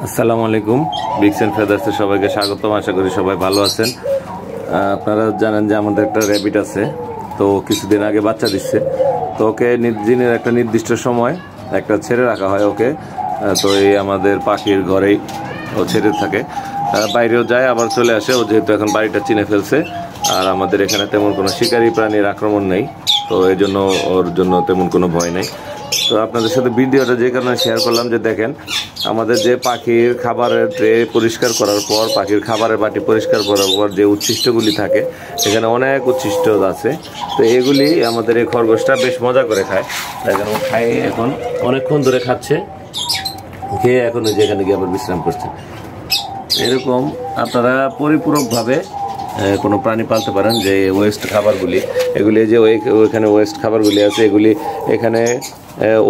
আসসালামু আলাইকুম। Biggs and ফেদার্সে সবাইকে স্বাগতম। আশা করি সবাই ভালো আছেন। আপনারা জানেন যে আমাদের একটা র্যাবিট আছে, তো কিছুদিন আগে বাচ্চা দিচ্ছে। তো ওকে দিনের একটা নির্দিষ্ট সময় একটা ছেড়ে রাখা হয় ওকে। তো এই আমাদের পাখির ঘরেই ও ছেড়ে থাকে, বাইরেও যায় আবার চলে আসে। ও যেহেতু এখন বাড়িটা চিনে ফেলছে, আর আমাদের এখানে তেমন কোনো শিকারী প্রাণীর আক্রমণ নেই, তো এই জন্য ওর জন্য তেমন কোনো ভয় নেই। তো আপনাদের সাথে ভিডিওটা যে কারণে শেয়ার করলাম যে দেখেন আমাদের যে পাখির খাবারের ট্রে পরিষ্কার করার পর, পাখির খাবারের বাটি পরিষ্কার করার পর যে উচ্ছিষ্টগুলি থাকে, এখানে অনেক উচ্ছিষ্ট আছে। তো এগুলি আমাদের এই খরগোশটা বেশ মজা করে খায়। দেখেন ও খায়, এখন অনেকক্ষণ ধরে খাচ্ছে, খেয়ে এখন যেখানে গিয়ে আবার বিশ্রাম করছে। এরকম আপনারা পরিপূরকভাবে কোনো প্রাণী পালতে পারেন। যে ওয়েস্ট খাবারগুলি, এগুলি যে ওইখানে ওয়েস্ট খাবারগুলি আছে, এগুলি এখানে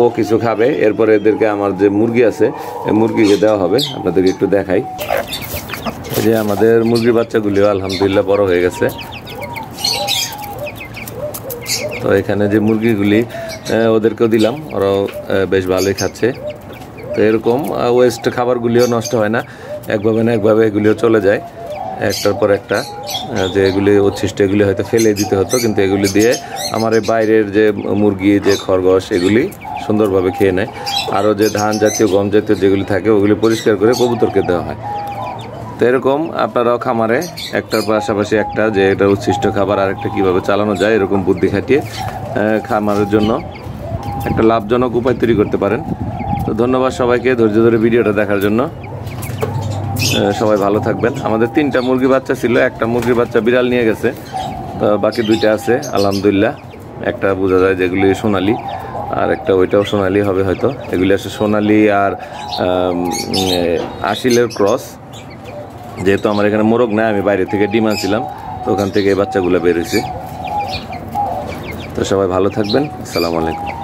ও কিছু খাবে, এরপরে এদেরকে আমার যে মুরগি আছে মুরগিকে দেওয়া হবে। আপনাদেরকে একটু দেখাই। এই যে আমাদের মুরগির বাচ্চাগুলিও আলহামদুলিল্লাহ বড় হয়ে গেছে। তো এখানে যে মুরগিগুলি ওদেরকেও দিলাম, ওরাও বেশ ভালোই খাচ্ছে। তো এরকম ওয়েস্ট খাবারগুলিও নষ্ট হয় না, একভাবে না একভাবে এগুলিও চলে যায় একটার পর একটা। যে এগুলি উচ্ছিষ্ট, এগুলি হয়তো ফেলে দিতে হতো, কিন্তু এগুলি দিয়ে আমার এই বাইরের যে মুরগি, যে খরগোশ, এগুলি সুন্দরভাবে খেয়ে নেয়। আরও যে ধান জাতীয়, গম জাতীয় যেগুলি থাকে, ওগুলি পরিষ্কার করে কবুতরকে দেওয়া হয়। তো এরকম আপনারাও খামারে একটার পাশাপাশি একটা, যে এটা উচ্ছিষ্ট খাবার আরেকটা কীভাবে চালানো যায়, এরকম বুদ্ধি খাটিয়ে খামারের জন্য একটা লাভজনক উপায় তৈরি করতে পারেন। তো ধন্যবাদ সবাইকে ধৈর্য ধরে ভিডিওটা দেখার জন্য। সবাই ভালো থাকবেন। আমাদের 3টা মুরগি বাচ্চা ছিল, একটা মুরগির বাচ্চা বিড়াল নিয়ে গেছে, তো বাকি 2টা আছে আলহামদুলিল্লাহ। একটা বোঝা যায় যেগুলি সোনালি, আর একটা ওইটাও সোনালি হবে হয়তো। এগুলি আছে সোনালি আর আসিলের ক্রস। যেহেতু আমার এখানে মোরগ নাই, আমি বাইরে থেকে ডিম আনছিলাম, তো ওখান থেকে এই বাচ্চাগুলো বের হয়েছে। তো সবাই ভালো থাকবেন। আসসালামু আলাইকুম।